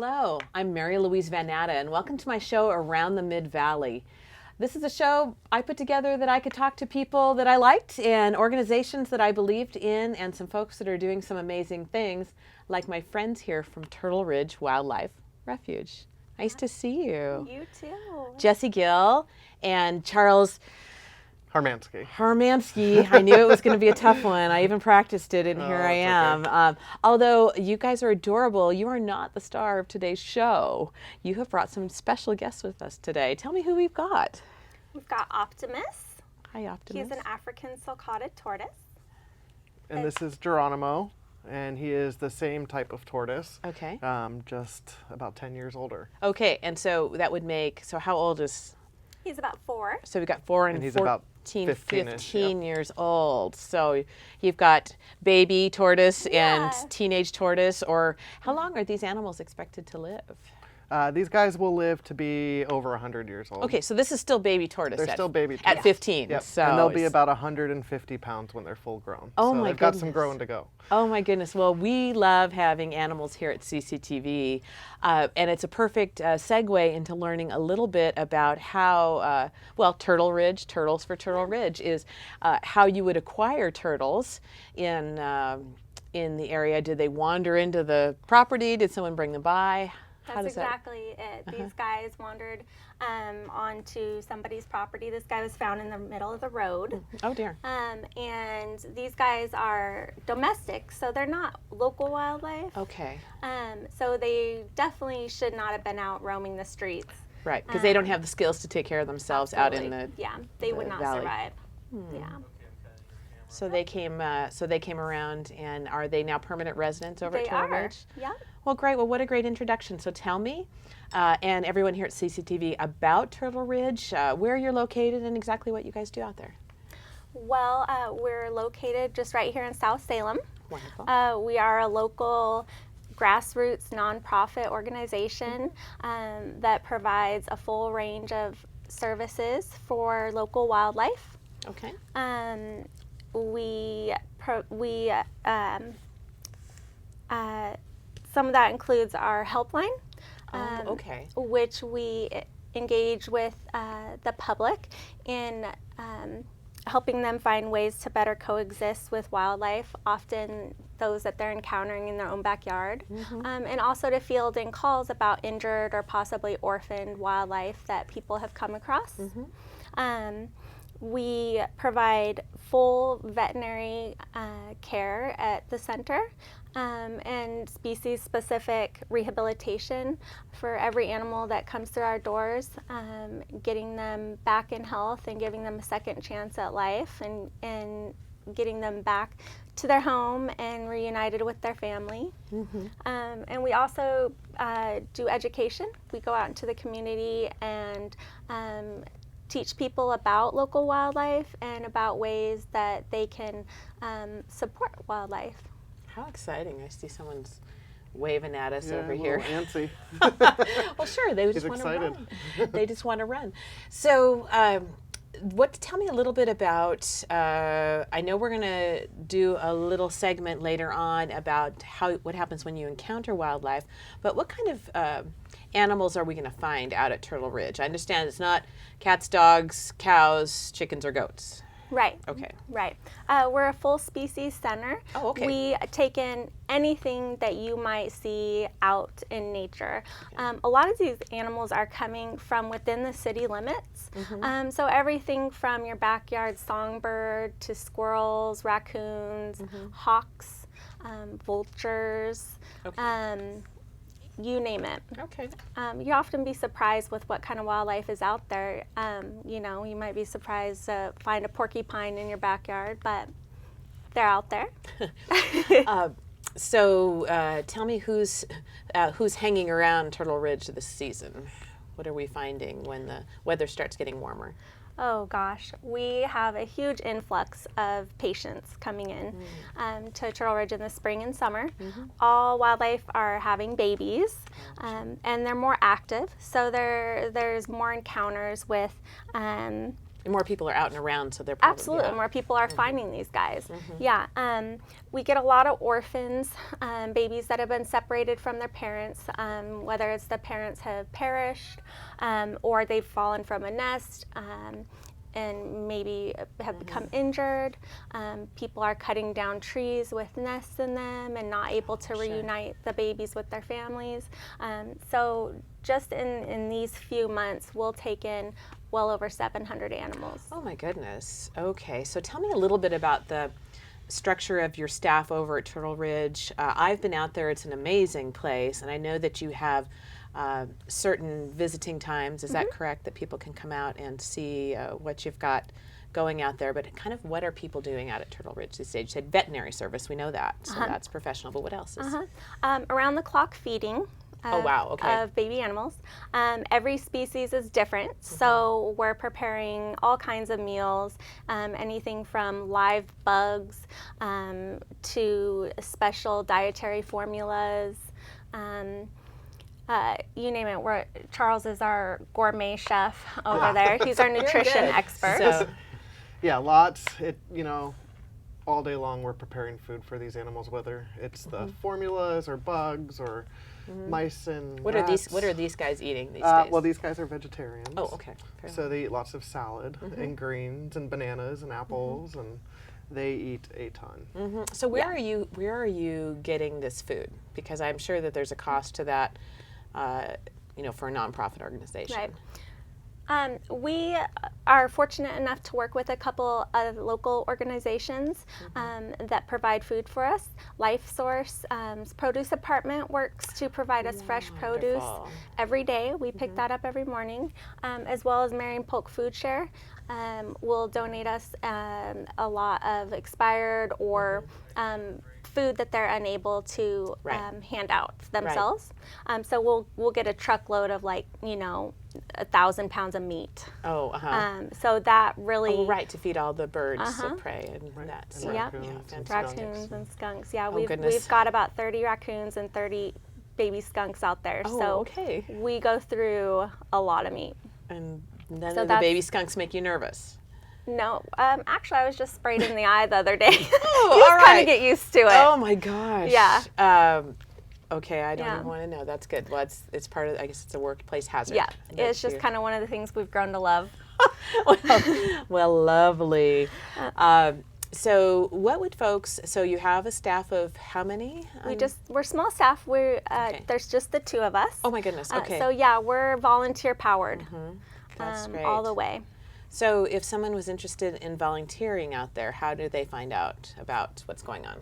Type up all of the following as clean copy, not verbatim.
Hello, I'm Louise VanNatta, and welcome to my show Around the Mid-Valley. This is a show I put together that I could talk to people that I liked and organizations that I believed in and some folks that are doing some amazing things, like my friends here from Turtle Ridge Wildlife Refuge. Nice to see you. You too. Jesse Gill and Charles Harmansky. I knew it was going to be a tough one. I even practiced it, and here I it's am. okay. Although you guys are adorable, you are not the star of today's show. You have brought some special guests with us today. Tell me who we've got. We've got Optimus. Hi, Optimus. He's an African sulcata tortoise. And this is Geronimo, and he is the same type of tortoise. Okay. Just about 10 years older. Okay, and so that would make, so how old is? He's about 4. So we've got 4 and he's 14, about 15 yep. years old. So you've got baby tortoise Yeah. and teenage tortoise, or how long are these animals expected to live? These guys will live to be over 100 years old. Okay, so this is still baby tortoise. They're still baby At tortoise. 15. Yep. So and they'll be it's- about 150 pounds when they're full grown. Oh so my they've got some goodness. growing to go. Oh my goodness. Well, we love having animals here at CCTV, and it's a perfect segue into learning a little bit about how, Turtle Ridge, Turtles for Turtle Ridge, is how you would acquire turtles in the area. Did they wander into the property? Did someone bring them by? How That's does that? exactly it. These guys wandered onto somebody's property. This guy was found in the middle of the road. Oh dear. And these guys are domestic, so they're not local wildlife. Okay. So they definitely should not have been out roaming the streets. Right, because they don't have the skills to take care of themselves out in the. Absolutely. Yeah, they would the not valley. survive. Yeah. So they came. So they came around, and are they now permanent residents over at They Turtle are. Ridge? Yeah. Well, great. Well, what a great introduction. So tell me, and everyone here at CCTV, about Turtle Ridge, where you're located, and exactly what you guys do out there. Well, we're located just right here in South Salem. Wonderful. We are a local grassroots nonprofit organization that provides a full range of services for local wildlife. Okay. Some of that includes our helpline, Okay. which we engage with the public in helping them find ways to better coexist with wildlife, often those that they're encountering in their own backyard, and also to field in calls about injured or possibly orphaned wildlife that people have come across. We provide full veterinary care at the center and species-specific rehabilitation for every animal that comes through our doors, getting them back in health and giving them a second chance at life and getting them back to their home and reunited with their family. And we also do education. We go out into the community and teach people about local wildlife and about ways that they can support wildlife. How exciting! I see someone's waving at us Yeah, over a here. little antsy. Well, sure, they just He's want to excited. run. They just want to run. So, tell me a little bit about. I know we're going to do a little segment later on about what happens when you encounter wildlife, but what kind of animals are we going to find out at Turtle Ridge? I understand it's not cats, dogs, cows, chickens, or goats. Right. Okay. Right. We're a full species center. Oh, okay. We take in anything that you might see out in nature. A lot of these animals are coming from within the city limits. So everything from your backyard songbird to squirrels, raccoons, hawks, vultures. Okay. You name it. Okay. You often be surprised with what kind of wildlife is out there. You might be surprised to find a porcupine in your backyard, but they're out there. So tell me who's hanging around Turtle Ridge this season. What are we finding when the weather starts getting warmer? Oh gosh, we have a huge influx of patients coming in to Turtle Ridge in the spring and summer. All wildlife are having babies, and they're more active, so there's more encounters with And more people are out and around, so they're probably, Absolutely, yeah. more people are finding these guys. Yeah, we get a lot of orphans, babies that have been separated from their parents, whether it's the parents have perished or they've fallen from a nest. And maybe have become injured. People are cutting down trees with nests in them and not able to reunite the babies with their families. So just in these few months, we'll take in well over 700 animals. Oh my goodness. Okay, so tell me a little bit about the structure of your staff over at Turtle Ridge. I've been out there. It's an amazing place, and I know that you have certain visiting times. Is that correct, that people can come out and see what you've got going out there? But kind of what are people doing out at Turtle Ridge these days? You said veterinary service. We know that, so that's professional. But what else is? Around the clock feeding. Oh, wow, okay. Of baby animals. Every species is different, so we're preparing all kinds of meals, anything from live bugs to special dietary formulas. You name it. Charles is our gourmet chef over there. He's our nutrition expert. So, Yeah, lots. All day long we're preparing food for these animals, whether it's the formulas or bugs or mice and what rats. are these guys eating these days? Well, these guys are vegetarians. Oh, okay. Fair So they eat lots of salad and greens and bananas and apples, and they eat a ton. So where are you getting this food? Because I'm sure that there's a cost to that, for a nonprofit organization. Right. We are fortunate enough to work with a couple of local organizations that provide food for us. Life Source Produce Department works to provide us fresh produce every day. We pick that up every morning, as well as Marion Polk Food Share will donate us a lot of expired or food that they're unable to hand out themselves. So we'll get a truckload of 1,000 pounds of meat. So that really to feed all the birds of prey and that. And raccoons, raccoons and skunks. Yeah, goodness. we've got about 30 raccoons and 30 baby skunks out there. So we go through a lot of meat. And none of the baby skunks make you nervous? No, actually, I was just sprayed in the eye the other day. Oh, all right. Kind of get used to it. Oh my gosh. Yeah. Okay, I don't even want to know. That's good. Well, it's part of. I guess it's a workplace hazard. Yeah, it's just kind of one of the things we've grown to love. well, lovely. So, what would folks? So, you have a staff of how many? We're small staff. There's just the two of us. Oh my goodness. Okay. So yeah, we're volunteer powered. That's great. All the way. So, if someone was interested in volunteering out there, how do they find out about what's going on?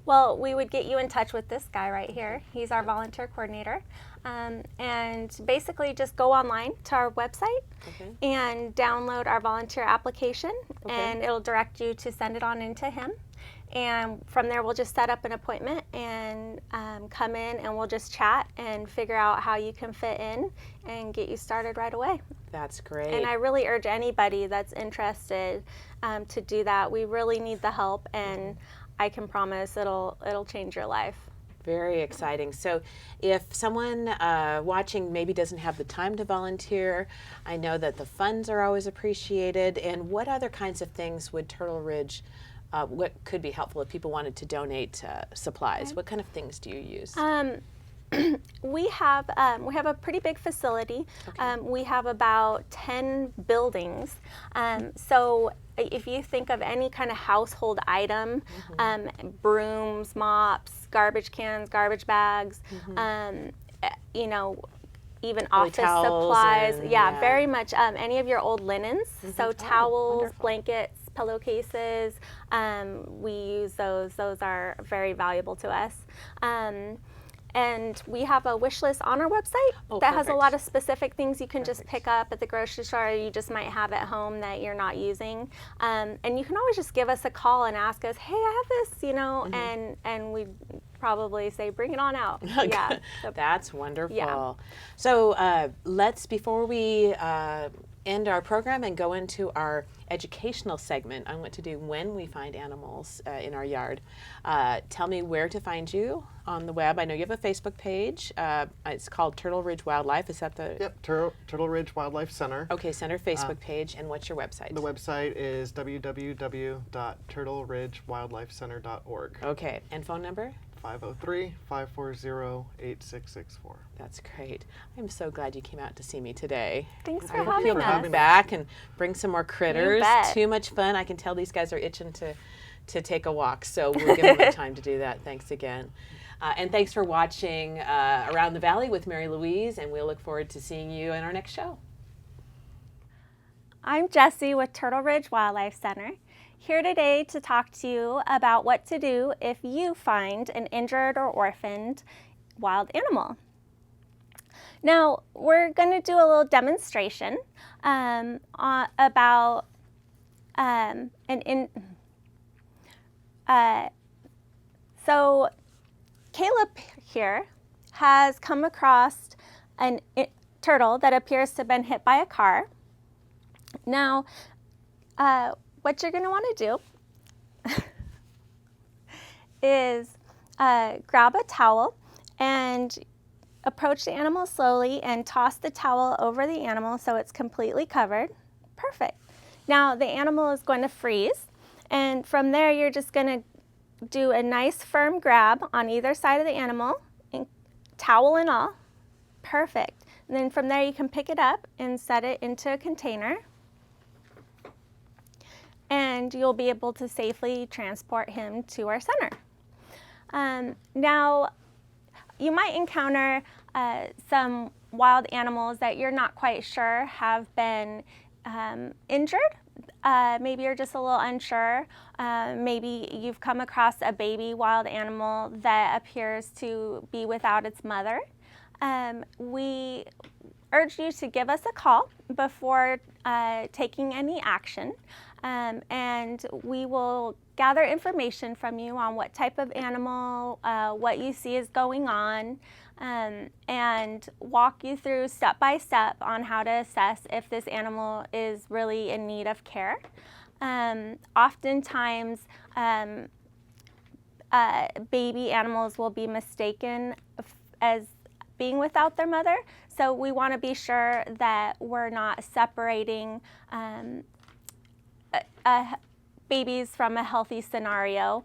Well, we would get you in touch with this guy right here. He's our volunteer coordinator. And basically just go online to our website and download our volunteer application, and it'll direct you to send it on into him. And from there, we'll just set up an appointment and come in, and we'll just chat and figure out how you can fit in and get you started right away. That's great. And I really urge anybody that's interested to do that. We really need the help, and I can promise it'll change your life. Very exciting. So if someone watching maybe doesn't have the time to volunteer, I know that the funds are always appreciated. And what other kinds of things would Turtle Ridge, what could be helpful if people wanted to donate supplies? What kind of things do you use? We have a pretty big facility. We have about 10 buildings. So if you think of any kind of household item, brooms, mops, garbage cans, garbage bags, even office supplies. Very much any of your old linens. So towels, blankets, pillowcases. We use those. Those are very valuable to us. And we have a wish list on our website that has a lot of specific things you can just pick up at the grocery store, or you just might have at home that you're not using. And you can always just give us a call and ask us, hey, I have this, and we probably say, bring it on out. Yeah. That's wonderful. Yeah. So before we end our program and go into our educational segment on what to do when we find animals in our yard. Tell me where to find you on the web. I know you have a Facebook page. It's called Turtle Ridge Wildlife. Is that the? Yep, Turtle Ridge Wildlife Center. Okay, Center Facebook page. And what's your website? The website is www.turtleridgewildlifecenter.org. Okay, and phone number? 503-540-8664. That's great. I'm so glad you came out to see me today. Thanks for I hope having you'll us. come back and bring some more critters. bet. Too much fun. I can tell these guys are itching to take a walk, so we'll give them the time to do that. Thanks again. And thanks for watching Around the Valley with Mary Louise, and we'll look forward to seeing you in our next show. I'm Jessie with Turtle Ridge Wildlife Center, here today to talk to you about what to do if you find an injured or orphaned wild animal. Now, we're going to do a little demonstration about so Caleb here has come across a turtle that appears to have been hit by a car. Now, what you're going to want to do is grab a towel and approach the animal slowly and toss the towel over the animal so it's completely covered. Perfect. Now the animal is going to freeze, and from there you're just going to do a nice firm grab on either side of the animal, towel and all. Perfect. And then from there you can pick it up and set it into a container, and you'll be able to safely transport him to our center. Now, you might encounter some wild animals that you're not quite sure have been injured. Maybe you're just a little unsure. Maybe you've come across a baby wild animal that appears to be without its mother. We urge you to give us a call before taking any action, and we will gather information from you on what type of animal, what you see is going on, and walk you through step by step on how to assess if this animal is really in need of care. Oftentimes, baby animals will be mistaken as being without their mother, so we want to be sure that we're not separating babies from a healthy scenario,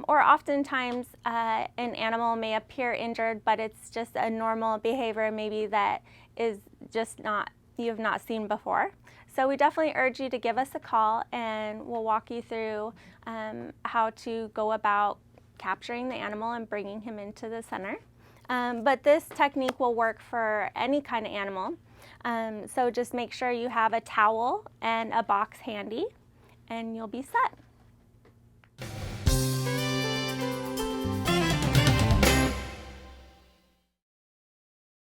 or oftentimes an animal may appear injured, but it's just a normal behavior maybe that is just not, you have not seen before. So we definitely urge you to give us a call, and we'll walk you through how to go about capturing the animal and bringing him into the center. But this technique will work for any kind of animal. So just make sure you have a towel and a box handy, and you'll be set.